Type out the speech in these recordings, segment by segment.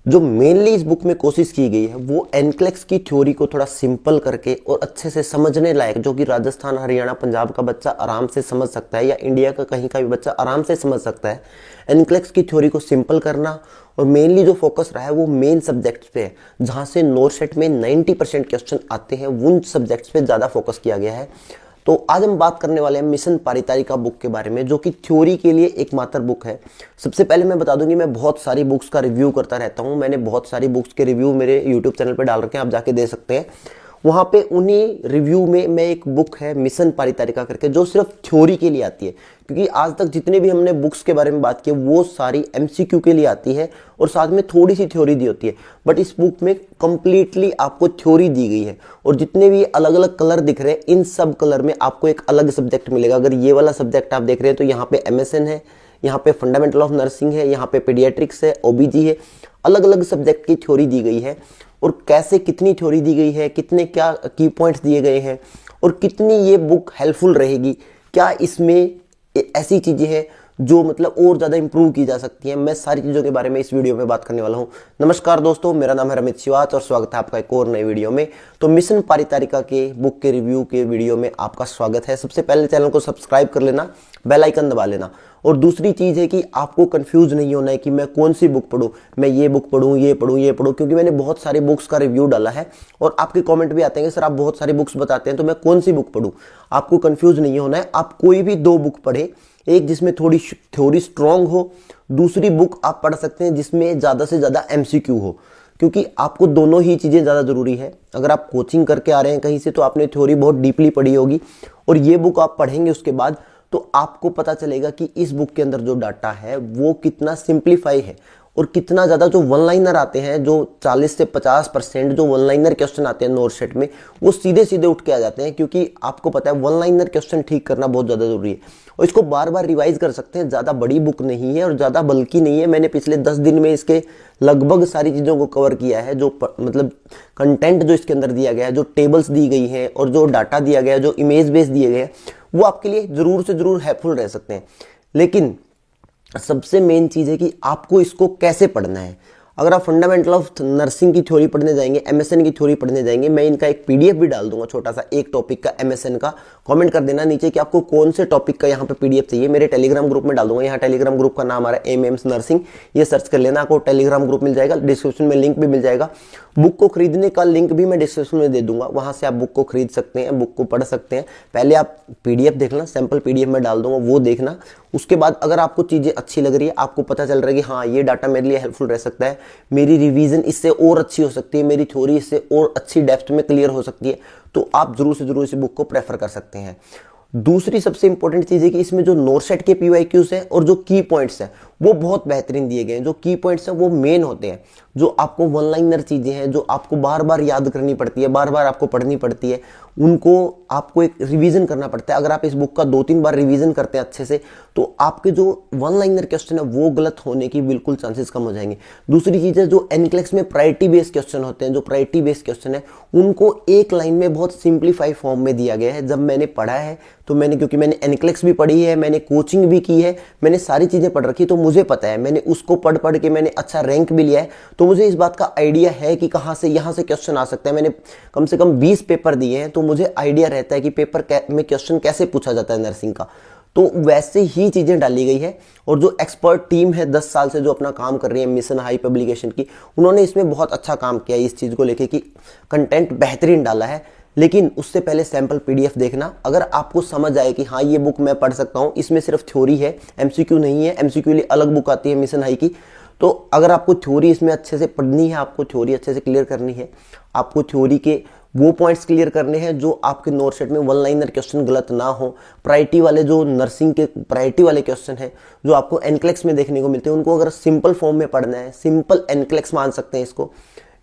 जो मेनली इस बुक में कोशिश की गई है वो एनक्लेक्स की थ्योरी को थोड़ा सिंपल करके और अच्छे से समझने लायक, जो कि राजस्थान, हरियाणा, पंजाब का बच्चा आराम से समझ सकता है या इंडिया का कहीं का भी बच्चा आराम से समझ सकता है। एनक्लेक्स की थ्योरी को सिंपल करना, और मेनली जो फोकस रहा है वो मेन सब्जेक्ट्स पे है, जहाँ से नोरसेट में 90% क्वेश्चन आते हैं, उन सब्जेक्ट्स पे ज़्यादा फोकस किया गया है। तो आज हम बात करने वाले हैं मिशन पारितारिका बुक के बारे में, जो कि थ्योरी के लिए एकमात्र बुक है। सबसे पहले मैं बता दूं कि मैं बहुत सारी बुक्स का रिव्यू करता रहता हूं। मैंने बहुत सारी बुक्स के रिव्यू मेरे यूट्यूब चैनल पर डाल रखे हैं, आप जाके दे सकते हैं। वहाँ पे उन्हीं रिव्यू में मैं एक बुक है मिशन पारितारिका करके, जो सिर्फ थ्योरी के लिए आती है, क्योंकि आज तक जितने भी हमने बुक्स के बारे में बात की वो सारी एमसीक्यू के लिए आती है और साथ में थोड़ी सी थ्योरी दी होती है। बट इस बुक में कंप्लीटली आपको थ्योरी दी गई है, और जितने भी अलग अलग कलर दिख रहे हैं इन सब कलर में आपको एक अलग सब्जेक्ट मिलेगा। अगर ये वाला सब्जेक्ट आप देख रहे हैं तो यहाँ पे एमएसएन है, यहाँ पे फंडामेंटल ऑफ नर्सिंग है, यहाँ पे पीडियाट्रिक्स है, ओबीजी है। अलग अलग सब्जेक्ट की थ्योरी दी गई है, और कैसे कितनी थ्योरी दी गई है, कितने क्या की पॉइंट्स दिए गए हैं, और कितनी ये बुक हेल्पफुल रहेगी, क्या इसमें ऐसी चीज़ें हैं जो मतलब और ज़्यादा इंप्रूव की जा सकती हैं, मैं सारी चीज़ों के बारे में इस वीडियो में बात करने वाला हूं। नमस्कार दोस्तों, मेरा नाम है रमित शिवाच और स्वागत है आपका एक और नए वीडियो में। तो मिशन पारितारिका के बुक के रिव्यू के वीडियो में आपका स्वागत है। सबसे पहले चैनल को सब्सक्राइब कर लेना, बेल आइकन दबा लेना। और दूसरी चीज़ है कि आपको कंफ्यूज नहीं होना है कि मैं कौन सी बुक पढूं, मैं ये बुक पढूं, ये पढूं, ये पढूं, क्योंकि मैंने बहुत सारी बुक्स का रिव्यू डाला है और आपके कमेंट भी आते हैं कि सर आप बहुत सारी बुक्स बताते हैं तो मैं कौन सी बुक पढूं। आपको कंफ्यूज नहीं होना है, आप कोई भी दो बुक पढ़े, एक जिसमें थोड़ी थ्योरी स्ट्रांग हो, दूसरी बुक आप पढ़ सकते हैं जिसमें ज़्यादा से ज़्यादा एमसीक्यू हो, क्योंकि आपको दोनों ही चीज़ें ज़्यादा ज़रूरी है। अगर आप कोचिंग करके आ रहे हैं कहीं से तो आपने थ्योरी बहुत डीपली पढ़ी होगी, और ये बुक आप पढ़ेंगे उसके बाद तो आपको पता चलेगा कि इस बुक के अंदर जो डाटा है वो कितना सिंप्लीफाई है, और कितना ज़्यादा जो वन लाइनर आते हैं, जो 40 से 50% जो वन लाइनर क्वेश्चन आते हैं नोरसेट में, वो सीधे सीधे उठ के आ जाते हैं, क्योंकि आपको पता है वन लाइनर क्वेश्चन ठीक करना बहुत ज़्यादा ज़रूरी है। और इसको बार बार रिवाइज कर सकते हैं। ज़्यादा बड़ी बुक नहीं है और ज़्यादा बल्कि नहीं है। मैंने पिछले 10 दिन में इसके लगभग सारी चीज़ों को कवर किया है। जो मतलब कंटेंट जो इसके अंदर दिया गया है, जो टेबल्स दी गई हैं और जो डाटा दिया गया है, जो इमेज बेस दिए गए हैं, वो आपके लिए ज़रूर से ज़रूर हेल्पफुल रह सकते हैं। लेकिन सबसे मेन चीज़ है कि आपको इसको कैसे पढ़ना है। अगर आप फंडामेंटल ऑफ नर्सिंग की थ्योरी पढ़ने जाएंगे, एमएसएन की थ्योरी पढ़ने जाएंगे, मैं इनका एक पीडीएफ भी डाल दूंगा छोटा सा, एक टॉपिक का एमएसएन का। कमेंट कर देना नीचे कि आपको कौन से टॉपिक का यहाँ पे पीडीएफ चाहिए, मेरे टेलीग्राम ग्रुप में डाल दूंगा। यहाँ टेलीग्राम ग्रुप का नाम आ रहा है एमएम्स नर्सिंग, ये सर्च कर लेना, आपको टेलीग्राम ग्रुप मिल जाएगा। डिस्क्रिप्शन में लिंक भी मिल जाएगा। बुक को खरीदने का लिंक भी मैं डिस्क्रिप्शन में दे दूंगा, वहाँ से आप बुक को खरीद सकते हैं, बुक को पढ़ सकते हैं। पहले आप पीडीएफ देखना, सैम्पल पीडीएफ में डाल दूंगा, वो देखना। उसके बाद अगर आपको चीज़ें अच्छी लग रही है, आपको पता चल रहा है कि हाँ ये डाटा मेरे लिए हेल्पफुल रह सकता है, मेरी रिवीजन इससे और अच्छी हो सकती है, मेरी थ्योरी इससे और अच्छी डेप्थ में क्लियर हो सकती है, तो आप जरूर से जरूर इस बुक को प्रेफर कर सकते हैं। दूसरी सबसे इंपॉर्टेंट चीज़ है कि इसमें जो नोरसेट के पीवाईक्यूज हैं और जो की पॉइंट्स हैं वो बहुत बेहतरीन दिए गए हैं। जो की पॉइंट्स हैं वो मेन होते हैं, जो आपको वन लाइनर चीज़ें हैं, जो आपको बार बार याद करनी पड़ती है, बार बार आपको पढ़नी पड़ती है, उनको आपको एक रिवीजन करना पड़ता है। अगर आप इस बुक का 2-3 बार रिवीजन करते हैं अच्छे से, तो आपके जो वन लाइनर क्वेश्चन है वो गलत होने की बिल्कुल चांसेस कम हो जाएंगे। दूसरी चीज़ है, जो एनक्लेक्स में प्रायोरिटी बेस्ड क्वेश्चन होते हैं, जो प्रायोरिटी बेस्ड क्वेश्चन है उनको एक लाइन में बहुत सिंप्लीफाई फॉर्म में दिया गया है। जब मैंने पढ़ा है तो क्योंकि मैंने एनक्लेक्स भी पढ़ी है, मैंने कोचिंग भी की है, मैंने सारी चीज़ें पढ़ रखी, तो मुझे पता है, मैंने उसको पढ़ पढ़ के मैंने अच्छा रैंक भी लिया है, तो मुझे इस बात का आइडिया है कि कहाँ से यहाँ से क्वेश्चन आ सकता है। मैंने कम से कम 20 पेपर दिए हैं, तो मुझे आइडिया रहता है कि पेपर में क्वेश्चन कैसे पूछा जाता है नर्सिंग का। तो वैसे ही चीज़ें डाली गई है। और जो एक्सपर्ट टीम है 10 साल से जो अपना काम कर रही है मिशन हाई पब्लिकेशन की, उन्होंने इसमें बहुत अच्छा काम किया है इस चीज़ को लेके कि कंटेंट बेहतरीन डाला है। लेकिन उससे पहले सैम्पल पीडीएफ देखना। अगर आपको समझ आए कि हाँ ये बुक मैं पढ़ सकता हूँ, इसमें सिर्फ थ्योरी है, एमसीक्यू नहीं है, एमसीक्यू लिए अलग बुक आती है मिशन हाई की, तो अगर आपको थ्योरी इसमें अच्छे से पढ़नी है, आपको थ्योरी अच्छे से क्लियर करनी है, आपको थ्योरी के वो पॉइंट्स क्लियर करने हैं जो आपके नोरसेट में वन लाइनर क्वेश्चन गलत ना हो, प्रायोरिटी वाले जो नर्सिंग के प्रायोरिटी वाले क्वेश्चन हैं जो आपको एनक्लेक्स में देखने को मिलते हैं, उनको अगर सिंपल फॉर्म में पढ़ना है, सिंपल एनक्लेक्स मान सकते हैं इसको,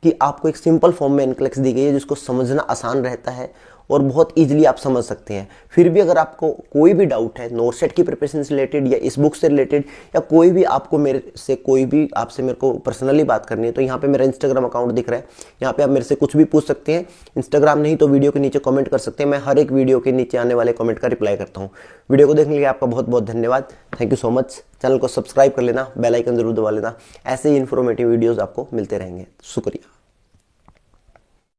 कि आपको एक सिंपल फॉर्म में एनक्लेक्स दी गई है जिसको समझना आसान रहता है, और बहुत ईजिली आप समझ सकते हैं। फिर भी अगर आपको कोई भी डाउट है नोट सेट की प्रिपरेशन से रिलेटेड या इस बुक से रिलेटेड, या कोई भी आपको मेरे से कोई भी आपसे मेरे को पर्सनली बात करनी है, तो यहाँ पे मेरा इंस्टाग्राम अकाउंट दिख रहा है, यहाँ पे आप मेरे से कुछ भी पूछ सकते हैं। इंस्टाग्राम नहीं तो वीडियो के नीचे कमेंट कर सकते हैं, मैं हर एक वीडियो के नीचे आने वाले कमेंट का रिप्लाई करता हूँ। वीडियो को देखने के लिए आपका बहुत बहुत धन्यवाद। Thank you so much. Channel को सब्सक्राइब कर लेना, बेल आइकन जरूर दबा लेना, ऐसे ही इन्फॉर्मेटिव वीडियोस आपको मिलते रहेंगे। शुक्रिया।